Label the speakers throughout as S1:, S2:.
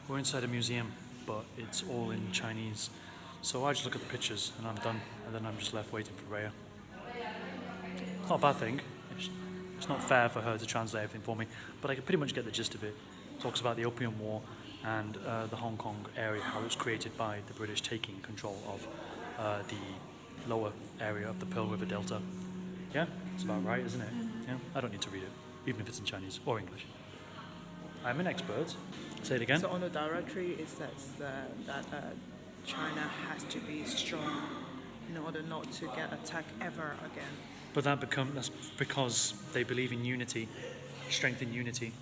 S1: We're inside a museum, but it's all in Chinese. So I just look at the pictures and I'm done, and then I'm just left waiting for Rhea. It's not a bad thing. It's not fair for her to translate everything for me, but I can pretty much get the gist of it. It talks about the Opium War and the Hong Kong area, how it was created by the British taking control of the lower area of the Pearl River Delta. Yeah, it's about right, isn't it? Yeah, I don't need to read it, even if it's in Chinese or English. I'm an expert. Say it again.
S2: So on the directory it says that China has to be strong in order not to get attacked ever again.
S1: But that's because they believe in unity, strength in unity.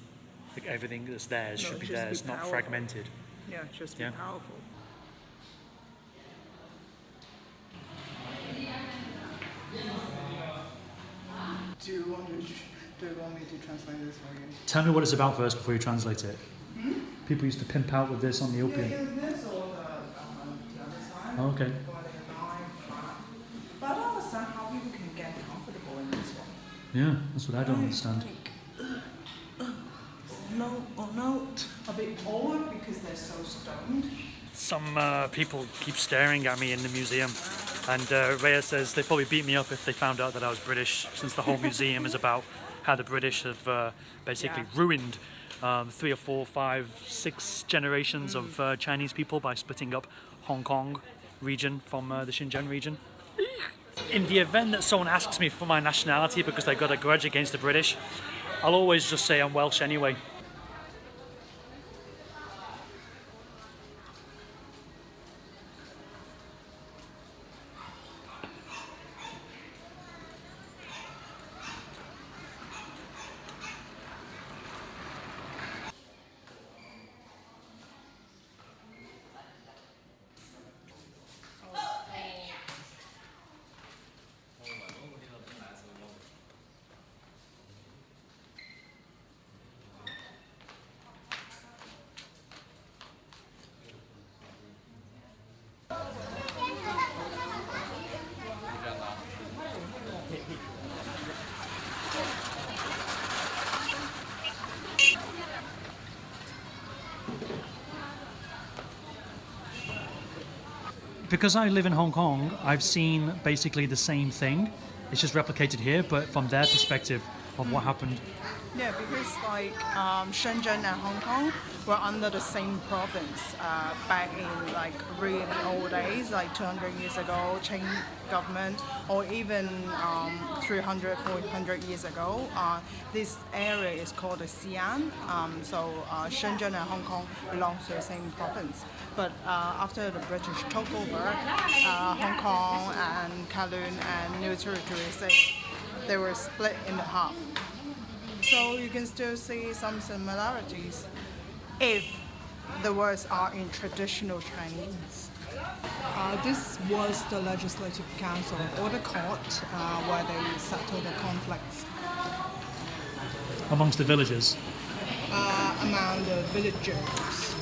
S1: Like everything that's theirs should be theirs, not fragmented.
S2: Yeah, just be powerful. Do you want me to translate this for you?
S1: Tell me what it's about first before you translate it. People used to pimp out with this on the opium.
S2: Yeah, this or the other side.
S1: Oh, okay.
S2: But I don't understand how people can get comfortable in this one.
S1: Yeah, that's what I don't understand.
S2: No. A bit bored because they're so stoned.
S1: Some people keep staring at me in the museum, and Rhea says they'd probably beat me up if they found out that I was British, since the whole museum is about how the British have basically ruined 3 or 4, 5, 6 generations of Chinese people by splitting up Hong Kong region from the Shenzhen region. In the event that someone asks me for my nationality because they got a grudge against the British, I'll always just say I'm Welsh anyway. Because I live in Hong Kong, I've seen basically the same thing. It's just replicated here, but from their perspective of what happened.
S2: Yeah, because like Shenzhen and Hong Kong were under the same province back in like really old days, like 200 years ago, Qing government, or even 300, 400 years ago. This area is called the Xin'an. So Shenzhen and Hong Kong belong to the same province. But after the British took over, Hong Kong and Kowloon and New Territories, they were split in half. So you can still see some similarities if the words are in traditional Chinese. This was the Legislative Council or the court where they settled the conflicts.
S1: Amongst the villagers?
S2: Among the villagers.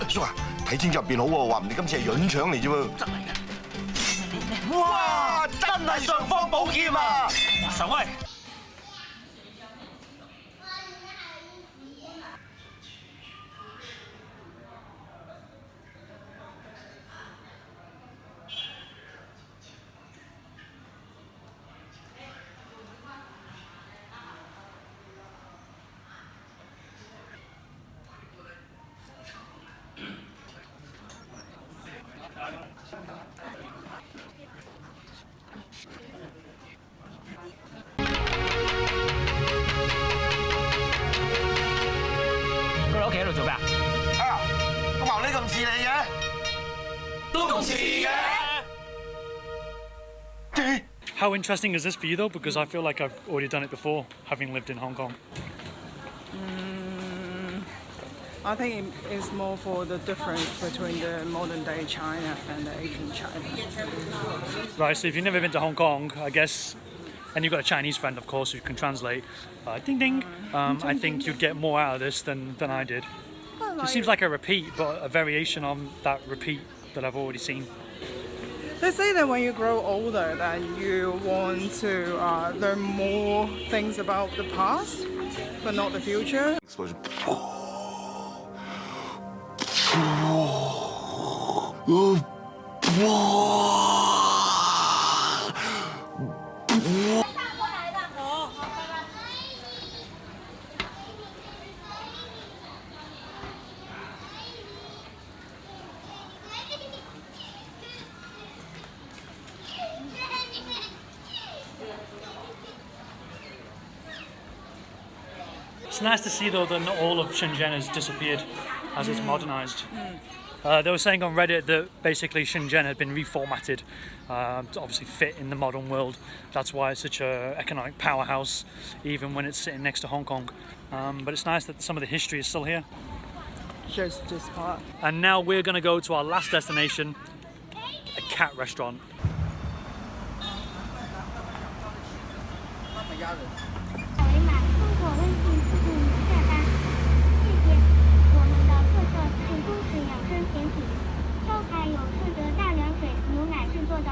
S3: 叔啊，睇清入邊好喎，話唔定今次係潤腸嚟啫喎。真係嘅。哇！真係尚方寶劍啊！神威！How
S1: interesting is this for you though? Because I feel like I've already done it before, having lived in Hong Kong.
S2: I think it's more for the difference between the modern day China and the ancient China.
S1: Right, so if you've never been to Hong Kong, I guess, and you've got a Chinese friend, of course, who can translate, ding ding, I think you'd get more out of this than I did. It seems like a repeat, but a variation on that repeat that I've already seen.
S2: They say that when you grow older, that you want to learn more things about the past, but not the future.
S3: Explosion.
S1: It's nice to see though that not all of Shenzhen has disappeared as it's modernized. They were saying on Reddit that basically Shenzhen had been reformatted to obviously fit in the modern world. That's why it's such an economic powerhouse, even when it's sitting next to Hong Kong. But it's nice that some of the history is still here.
S2: Just this part.
S1: And now we're going to go to our last destination, a cat restaurant.
S4: 为马通过微信自助下单，谢谢。我们的特色是中式养生甜品，招牌有顺着大凉水牛奶制作的。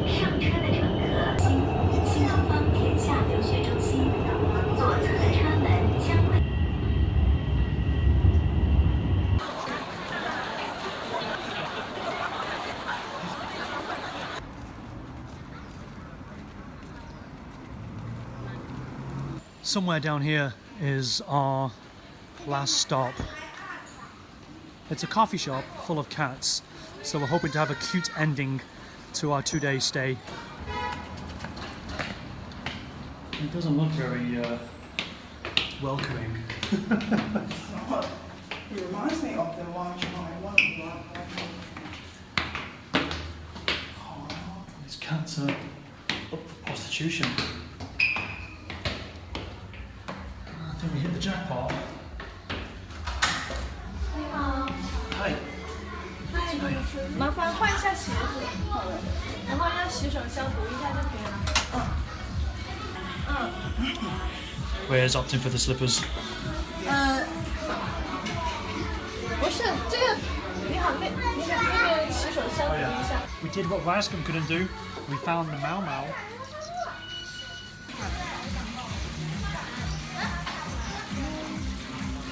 S5: 上车的乘客，新东方田下留学中心，左侧的车门将会。
S1: Somewhere down here is our last stop. It's a coffee shop full of cats, so we're hoping to have a cute ending to our 2-day stay. It doesn't look very welcoming.
S2: It reminds me of the one
S1: These cats are up for prostitution. I think we hit the jackpot. Hi.
S6: 麻烦换一下鞋子，然后要洗手消毒一下就可以了。
S1: Where's opting for the slippers?
S6: 不是这个，你好，那边洗手消毒一下。
S1: We did what Rascom couldn't do. We found the Mau Mau.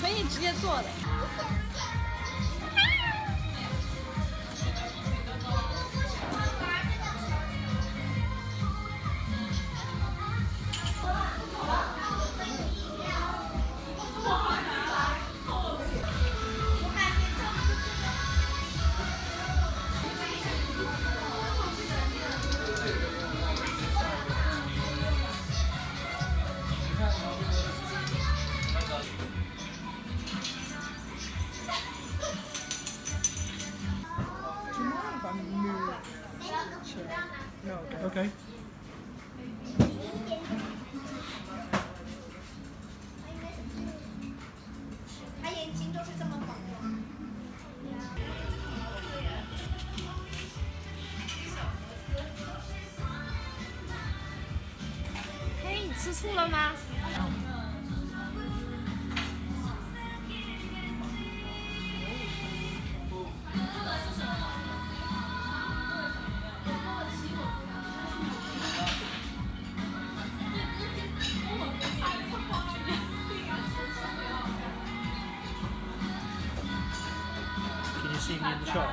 S6: 可以直接坐的。
S1: Okay.
S4: 他眼睛都是这么广的。
S6: 嘿，你吃醋了吗？Can
S1: you see me in the shop?